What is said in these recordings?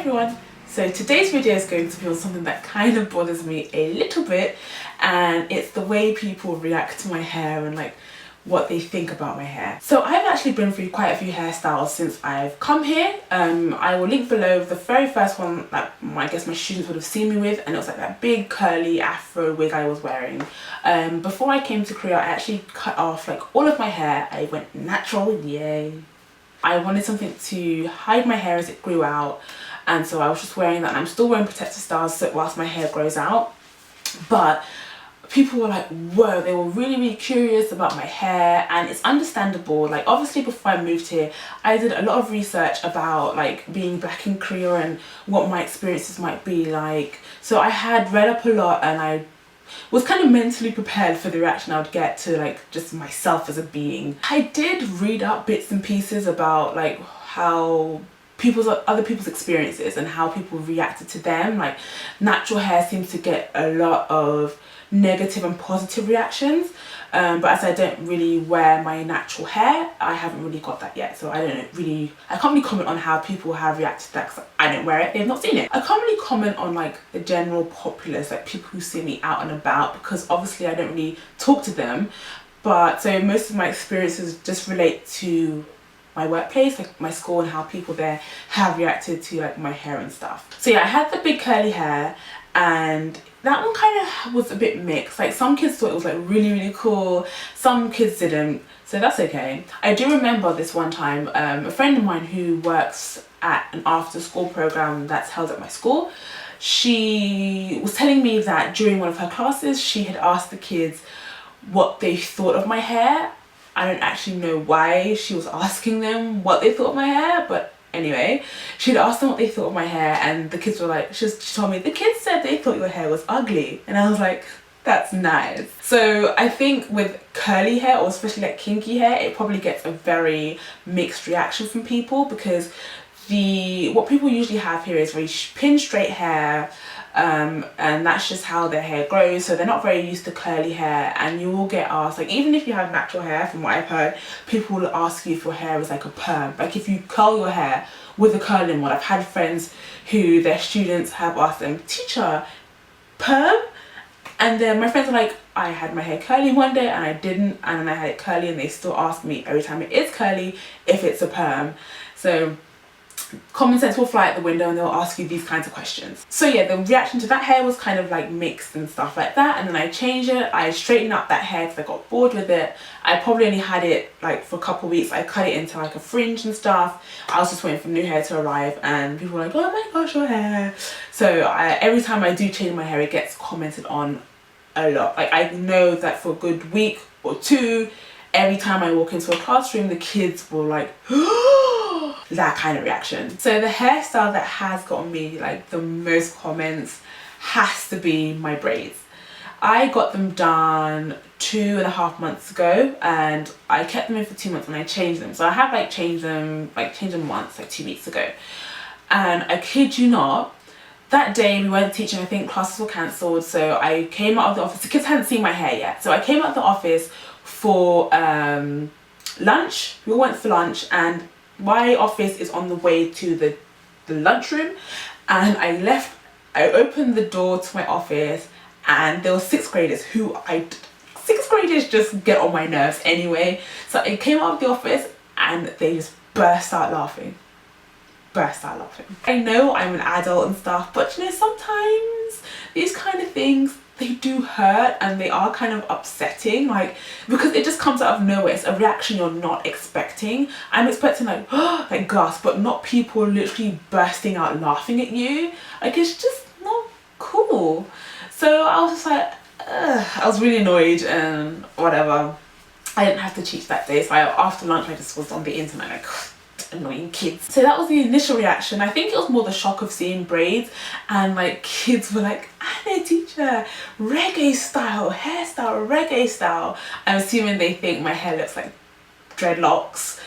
everyone, so today's video is going to be on something that kind of bothers me a little bit, and it's the way people react to my hair and like what they think about my hair. So I've actually been through quite a few hairstyles since I've come here. I will link below the very first one that I guess my students would have seen me with, and it was like that big curly afro wig I was wearing. Before I came to Korea, I actually cut off like all of my hair. I went natural, yay. I wanted something to hide my hair as it grew out, and so I was just wearing that, and I'm still wearing protective styles whilst my hair grows out. But people were like, whoa, they were really curious about my hair, and it's understandable. Like, obviously before I moved here, I did a lot of research about like being black in Korea and what my experiences might be like. So I had read up a lot, and I was kind of mentally prepared for the reaction I would get to like just myself as a being. I did read up bits and pieces about like how other people's experiences and how people reacted to them. Like, natural hair seems to get a lot of negative and positive reactions, but as I don't really wear my natural hair, I haven't really got that yet. So I can't really comment on how people have reacted to that because I don't wear it, they've not seen it. I can't really comment on like the general populace, like people who see me out and about, because obviously I don't really talk to them. But so most of my experiences just relate to my workplace, like my school, and how people there have reacted to like my hair and stuff. So yeah, I had the big curly hair, and that one kind of was a bit mixed. Like, some kids thought it was like really cool, some kids didn't, so that's okay. I do remember this one time, a friend of mine who works at an after school program that's held at my school, she was telling me that during one of her classes she had asked the kids what they thought of my hair. I don't actually know why she was asking them what they thought of my hair, but anyway, she'd asked them what they thought of my hair, and the kids were like, she told me, the kids said they thought your hair was ugly. And I was like, that's nice. So I think with curly hair, or especially like kinky hair, it probably gets a very mixed reaction from people, because what people usually have here is very pin straight hair, and that's just how their hair grows, so they're not very used to curly hair. And you will get asked, like, even if you have natural hair, from what I've heard, people will ask you if your hair is like a perm, like if you curl your hair with a curling one. I've had friends who their students have asked them, teacher, perm? And then my friends are like, I had my hair curly one day and I didn't, and then I had it curly, and they still ask me every time it is curly if it's a perm. So common sense will fly out the window, and they'll ask you these kinds of questions. So yeah, the reaction to that hair was kind of like mixed and stuff like that. And then I changed it, I straightened up that hair because I got bored with it. I probably only had it like for a couple of weeks. I cut it into like a fringe and stuff. I was just waiting for new hair to arrive, and people were like, oh my gosh, your hair. So every time I do change my hair, it gets commented on a lot. Like, I know that for a good week or two, every time I walk into a classroom, the kids will like that kind of reaction. So the hairstyle that has gotten me like the most comments has to be my braids. I got them done 2.5 months ago, and I kept them in for 2 months, and I changed them. So I have like changed them once, like 2 weeks ago. And I kid you not, that day we weren't teaching, I think classes were cancelled, so I came out of the office. The kids hadn't seen my hair yet, so I came out of the office for lunch. We all went for lunch, and my office is on the way to the lunchroom, and I opened the door to my office, and there were 6th graders who 6th graders just get on my nerves anyway. So I came out of the office and they just burst out laughing. I know I'm an adult and stuff, but you know, sometimes these kind of things, they do hurt, and they are kind of upsetting, like, because it just comes out of nowhere. It's a reaction you're not expecting. I'm expecting like like gasp, but not people literally bursting out laughing at you. Like, it's just not cool. So I was just like, ugh. I was really annoyed, and whatever. I didn't have to teach that day, so after lunch I just was on the internet like, annoying kids. So that was the initial reaction. I think it was more the shock of seeing braids, and like kids were like, Anna teacher, reggae style hairstyle, reggae style. I'm assuming they think my hair looks like dreadlocks.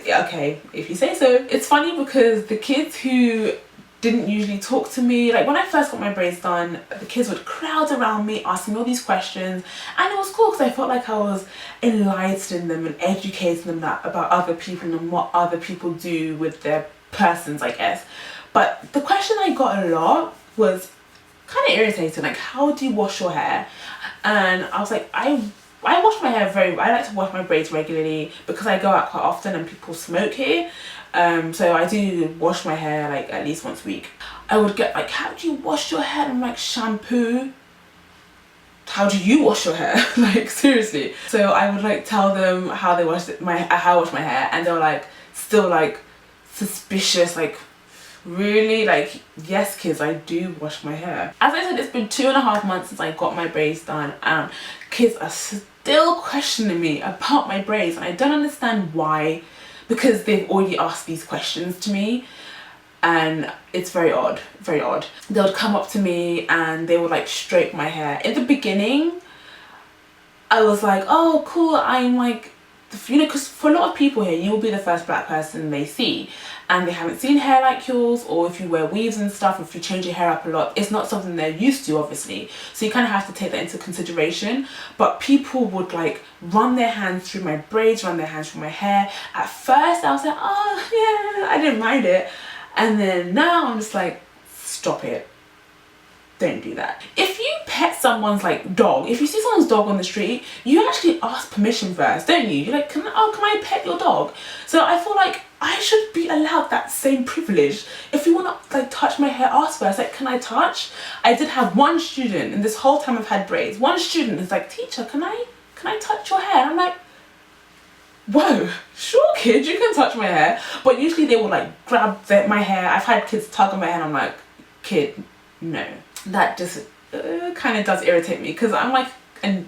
Yeah, okay, if you say so. It's funny because the kids who didn't usually talk to me, like when I first got my braids done, the kids would crowd around me asking all these questions, and it was cool because I felt like I was enlightening them and educating them about other people and what other people do with their persons, I guess. But the question I got a lot was kind of irritating, like, how do you wash your hair? And I was like, I wash my hair I like to wash my braids regularly because I go out quite often and people smoke here. So I do wash my hair like at least once a week. I would get like, how do you wash your hair? And I'm like, shampoo. How do you wash your hair? Like, seriously. So I would like tell them how I wash my hair, and they were like still like suspicious, like, really? Like, yes kids, I do wash my hair. As I said, it's been 2.5 months since I got my braids done, and kids are still questioning me about my braids, and I don't understand why, because they've already asked these questions to me. And it's very odd, very odd. They would come up to me and they would like stroke my hair. In the beginning, I was like, oh cool, I'm like, you know, because for a lot of people here, you will be the first black person they see, and they haven't seen hair like yours, or if you wear weaves and stuff, if you change your hair up a lot, it's not something they're used to, obviously. So you kind of have to take that into consideration. But people would like run their hands through my braids, run their hands through my hair. At first I was like, oh yeah, I didn't mind it. And then now I'm just like, stop it. Don't do that. If you pet someone's like dog, if you see someone's dog on the street, you actually ask permission first, don't you? You're like, can I pet your dog? So I feel like I should be allowed that same privilege. If you want to like touch my hair, ask first, like, can I touch? I did have one student in this whole time I've had braids. One student is like, teacher, can I touch your hair? And I'm like, whoa, sure kid, you can touch my hair. But usually they will like grab my hair. I've had kids tug on my hair and I'm like, kid, no. That just kind of does irritate me, because I'm like a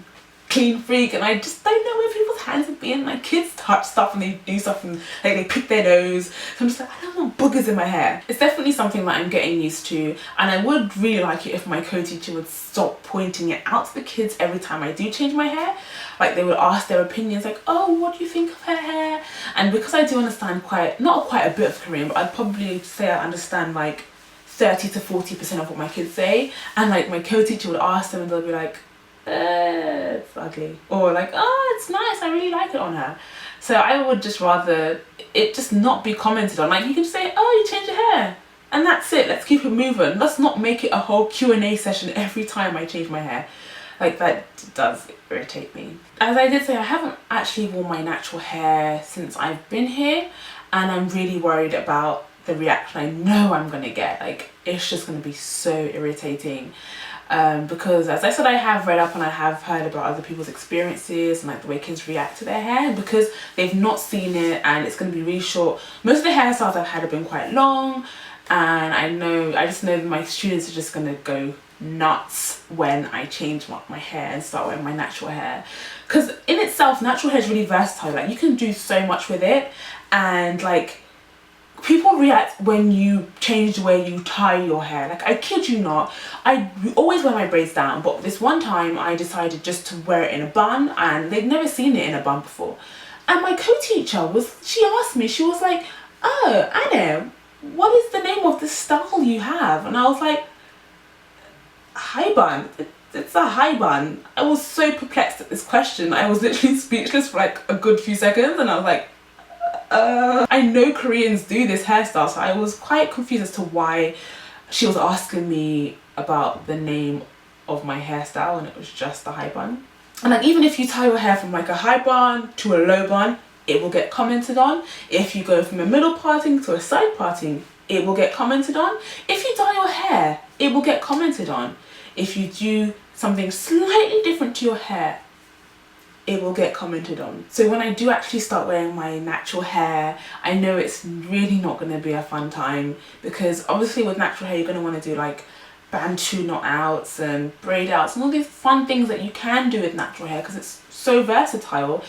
clean freak and I just don't know where people's hands have been. Like, kids touch stuff and they do stuff and like they pick their nose. So I'm just like, I don't want boogers in my hair. It's definitely something that I'm getting used to, and I would really like it if my co-teacher would stop pointing it out to the kids every time I do change my hair. Like, they would ask their opinions, like, oh, what do you think of her hair? And because I do understand not quite a bit of Korean, but I'd probably say I understand like 30 to 40% of what my kids say, and like my co-teacher would ask them and they'll be like, it's ugly, or like, oh, it's nice, I really like it on her. So I would just rather it just not be commented on. Like, you can say, oh, you changed your hair, and that's it. Let's keep it moving. Let's not make it a whole Q&A session every time I change my hair. Like, that does irritate me. As I did say, I haven't actually worn my natural hair since I've been here, and I'm really worried about the reaction I know I'm gonna get. Like, it's just gonna be so irritating, because as I said, I have read up and I have heard about other people's experiences and like the way kids react to their hair, because they've not seen it and it's gonna be really short. Most of the hairstyles I've had have been quite long, and I just know that my students are just gonna go nuts when I change my hair and start wearing my natural hair, because in itself natural hair is really versatile. Like, you can do so much with it, and like, people react when you change the way you tie your hair. Like, I kid you not, I always wear my braids down, but this one time I decided just to wear it in a bun, and they'd never seen it in a bun before. And my co-teacher she asked me, she was like, oh, Anna, what is the name of the style you have? And I was like, high bun. It's a high bun. I was so perplexed at this question. I was literally speechless for like a good few seconds, and I was like, I know Koreans do this hairstyle, so I was quite confused as to why she was asking me about the name of my hairstyle, and it was just the high bun. And like, even if you tie your hair from like a high bun to a low bun, it will get commented on. If you go from a middle parting to a side parting, it will get commented on. If you dye your hair, it will get commented on. If you do something slightly different to your hair, it will get commented on. So when I do actually start wearing my natural hair, I know it's really not going to be a fun time, because obviously with natural hair you're going to want to do like bantu knot outs and braid outs and all these fun things that you can do with natural hair, because it's so versatile.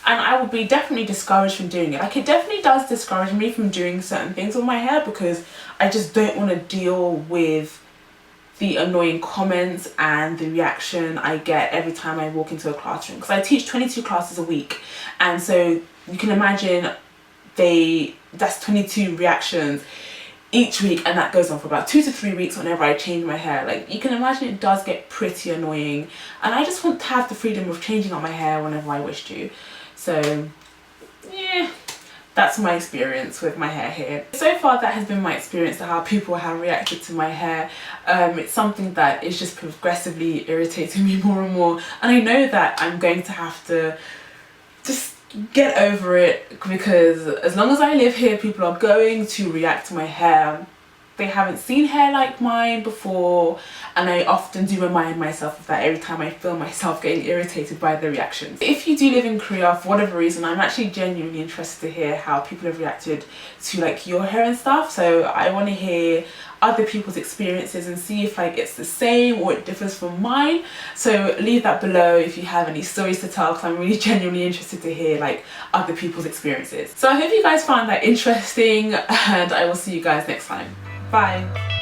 And I will be definitely discouraged from doing it. Like, it definitely does discourage me from doing certain things with my hair, because I just don't want to deal with the annoying comments and the reaction I get every time I walk into a classroom, because I teach 22 classes a week, and so you can imagine that's 22 reactions each week, and that goes on for about 2 to 3 weeks whenever I change my hair. Like, you can imagine it does get pretty annoying, and I just want to have the freedom of changing up my hair whenever I wish to. So yeah, that's my experience with my hair here. So far that has been my experience of how people have reacted to my hair. It's something that is just progressively irritating me more and more, and I know that I'm going to have to just get over it, because as long as I live here, people are going to react to my hair. They haven't seen hair like mine before, and I often do remind myself of that every time I feel myself getting irritated by the reactions. If you do live in Korea for whatever reason, I'm actually genuinely interested to hear how people have reacted to like your hair and stuff. So I want to hear other people's experiences and see if like it's the same or it differs from mine. So leave that below if you have any stories to tell, because I'm really genuinely interested to hear like other people's experiences. So I hope you guys found that interesting, and I will see you guys next time. Bye.